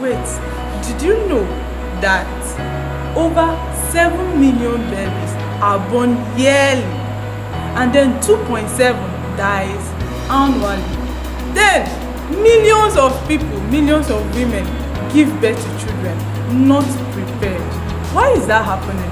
Wait, did you know that over 7 million babies are born yearly and then 2.7 dies annually? Then millions of people, millions of women give birth to children not prepared. Why is that happening?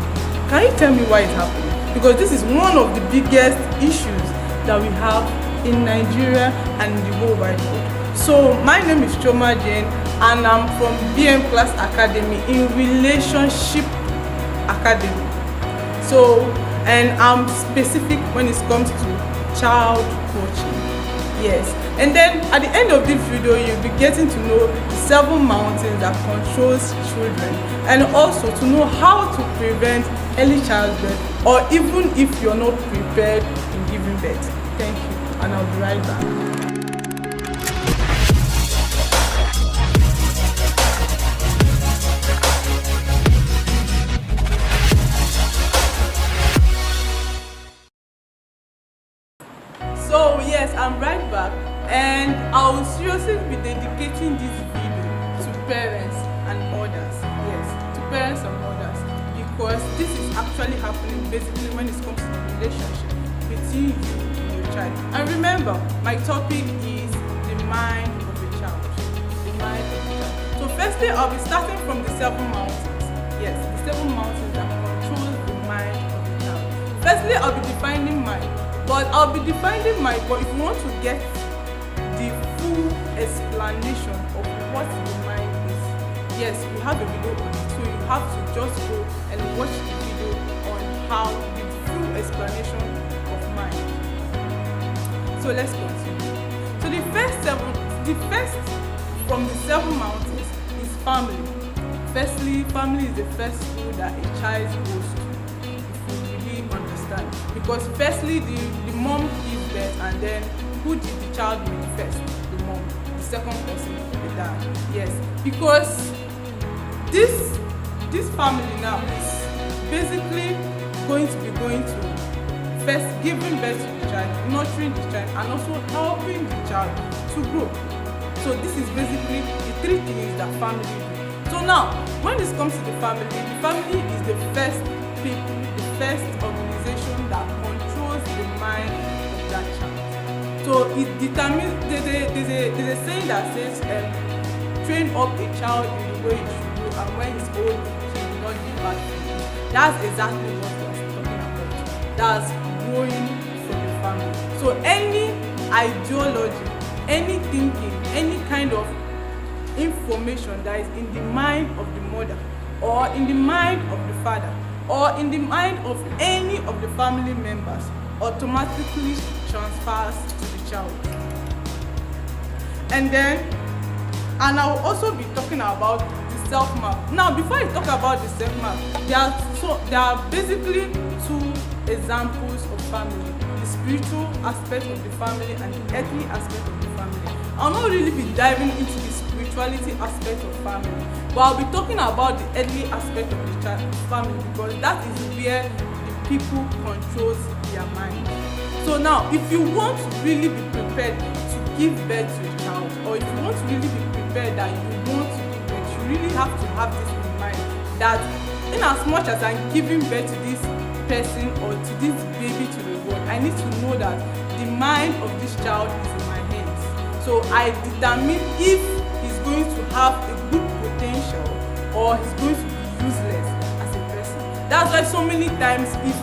Can you tell me why it's happening? Because this is one of the biggest issues that we have in Nigeria and in the whole wide world. So my name is Choma Jane and I'm from BM Class Academy in Relationship Academy. So, and I'm specific when it comes to child coaching. Yes. And then at the end of this video, you'll be getting to know the 7 mountains that controls children, and also to know how to prevent early childbirth, or even if you're not prepared in giving birth. Thank you, and I'll be right back. So yes, I'm right back, and I will seriously be dedicating this video to parents and mothers. Yes, to parents and mothers, because this is actually happening basically when it comes to the relationship between you and your child. And remember, my topic is the mind of a child. The mind of a child. So firstly, I'll be starting from the 7 mountains. Yes, the 7 mountains that control the mind of a child. Firstly, I'll be defining mind. But I'll be defining my, but if you want to get the full explanation of what the mind is, yes, we have a video on it, so you have to just go and watch the video on how the full explanation of mind. So let's continue. So the first from the 7 mountains is family. Firstly, family is the first school that a child goes to. Because firstly, the mom gives birth, and then who did the child meet first? The mom. The second person, the dad. Yes, because this family now is basically going to first giving birth to the child, nurturing the child, and also helping the child to grow. So this is basically the 3 things that family do. So now, when this comes to the family is the first people, the first organization that controls the mind of that child. So it determines, there's a saying that says, train up a child in the way he should go, and when he's old, he will not do bad things. That's exactly what we're talking about. That's growing from the family. So any ideology, any thinking, any kind of information that is in the mind of the mother, or in the mind of the father, or in the mind of any of the family members, automatically transfers to the child. And I'll also be talking about the self-map. Now, before I talk about the self-map, there are basically 2 examples of family: the spiritual aspect of the family and the earthly aspect of the family. I'll not really be diving into the spirituality aspect of family, but I'll be talking about the earthly aspect of the family, because that is where the people controls their mind. So now, if you want to really be prepared to give birth to a child, or if you want to really be prepared that you want to give birth, you really have to have this in mind, that in as much as I'm giving birth to this person or to this baby to the world, I need to know that the mind of this child is in my hands. So I determine if he's going to have a good potential or he's going to be useless as a person. That's why so many times if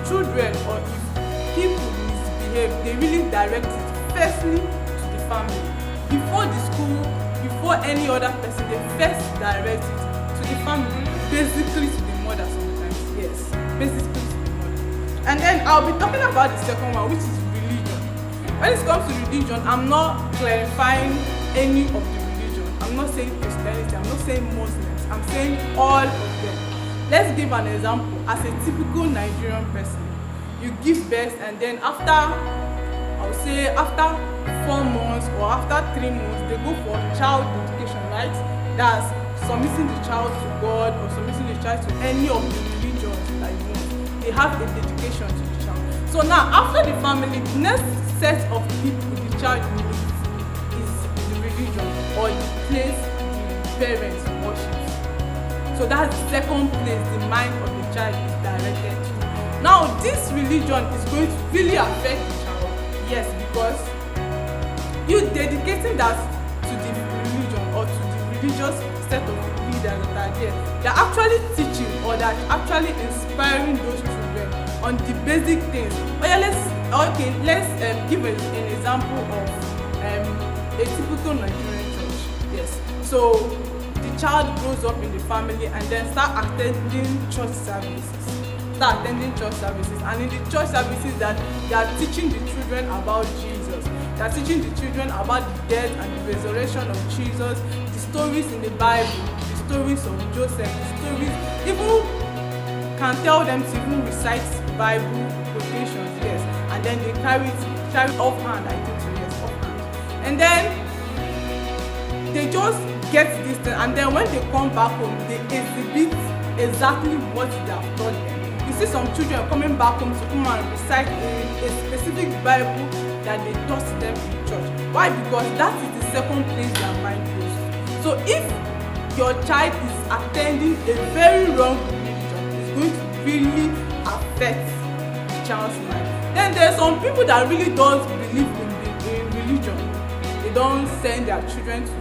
children or if people misbehave, they really direct it firstly to the family. Before the school, before any other person, they first direct it to the family, basically to the mother sometimes. Yes, basically to the mother. And then I'll be talking about the second one, which is religion. When it comes to religion, I'm not clarifying any of the religion. I'm not saying Christianity, I'm not saying Muslims, I'm saying all of them. Let's give an example. As a typical Nigerian person, you give birth, and then after 4 months or after 3 months, they go for child dedication, right? That's submitting the child to God or submitting the child to any of the religions that you want. They have a dedication to the child. So now, after the family, the next set of people the child needs is the religion or the place parents worship. So that's the second place the mind of the child is directed to. Now this religion is going to really affect the child, yes, because you dedicating that to the religion or to the religious set of leaders that are there, they're actually teaching or they're actually inspiring those children on the basic things. Let's give an example of a typical Nigerian church. Yes, so the child grows up in the family and then start attending church services. And in the church services that they are teaching the children about Jesus. They are teaching the children about the death and the resurrection of Jesus, the stories in the Bible, the stories of Joseph, the stories, even can tell them to even recite Bible quotations, yes, and then they carry offhand, I think so, yes, offhand. And then they just get this thing, and then when they come back home, they exhibit exactly what they have taught them. You see some children coming back home to come and recite a specific Bible that they taught them in church. Why? Because that is the second place their mind goes to. So if your child is attending a very wrong religion, it's going to really affect the child's mind. Then there's some people that really don't believe in religion. They don't send their children to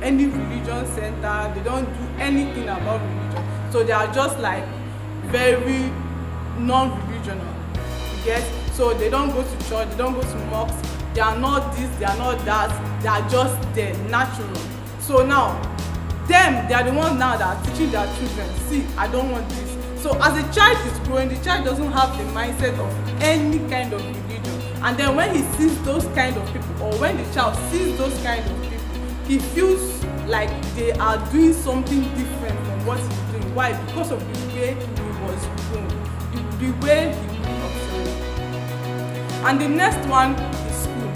any religion center. They don't do anything about religion. So they are just like very non-religional. Yes, so they don't go to church, they don't go to mosques, they are not this, they are not that, they are just there, natural. So now, they are the ones now that are teaching their children, see, I don't want this. So as a child is growing, the child doesn't have the mindset of any kind of religion. And then when he sees those kind of people, or when the child sees those kind of people, he feels like they are doing something different from what he's doing. Why? Because of the way he was grown, the way he grew up. And the next one is school,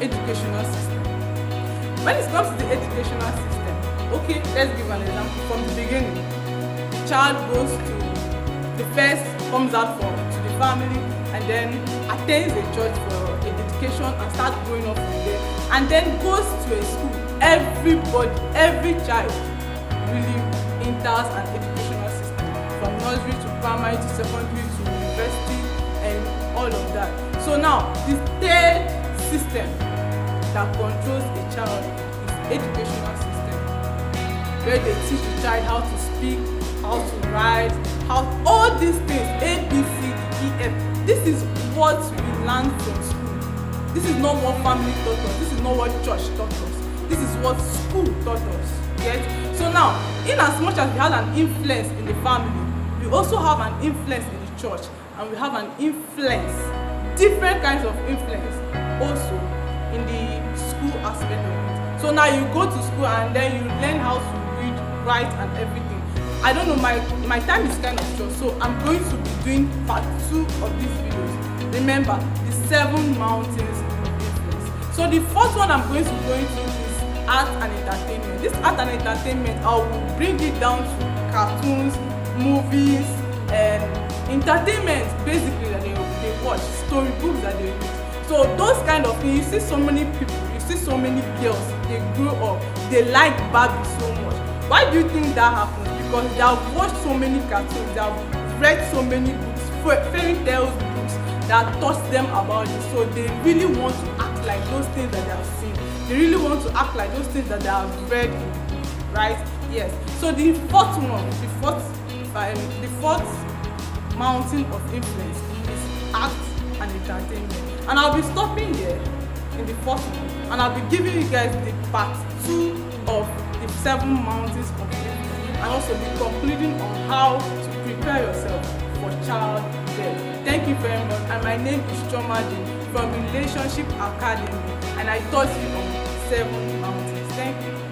educational system. When it comes to the educational system, okay, let's give an example from the beginning. The child goes to the first, comes out to the family, and then attends a church for a dedication and starts growing up from there, and then goes to a school. Every child really enters an educational system, from nursery to primary to secondary to university and all of that. So now, the third system that controls a child is educational system, where they teach the child how to speak, how to write, all these things, A, B, C, D, E, F. This is what we learn from school. This is not what family taught us. This is not what church taught us. This is what school taught us. Yes? So now, in as much as we have an influence in the family, we also have an influence in the church, and we have an influence, different kinds of influence also in the school aspect of it. So now you go to school and then you learn how to read, write and everything. I don't know, my time is kind of short, so I'm going to be doing part 2 of these videos. Remember, the 7 mountains of influence. So the first one I'm going to go into is art and entertainment. This art and entertainment, I will bring it down to cartoons, movies, and entertainment basically that they watch, storybooks that they read. So those kind of things, you see so many people, you see so many girls, they grow up, they like Barbie so much. Why do you think that happens? Because they have watched so many cartoons, they have read so many books, fairy tales books that taught them about it. So they really want to act like those things that they have seen. They really want to act like those things that they have read in the book, right? Yes. So the fourth mountain of influence is art and entertainment. And I'll be stopping here in the first one, and I'll be giving you guys the part 2 of the 7 mountains of influence, and also be concluding on how to prepare yourself for childbirth. Thank you very much. And my name is Chomadi from Relationship Academy, and I taught you on 7 mountains. Thank you.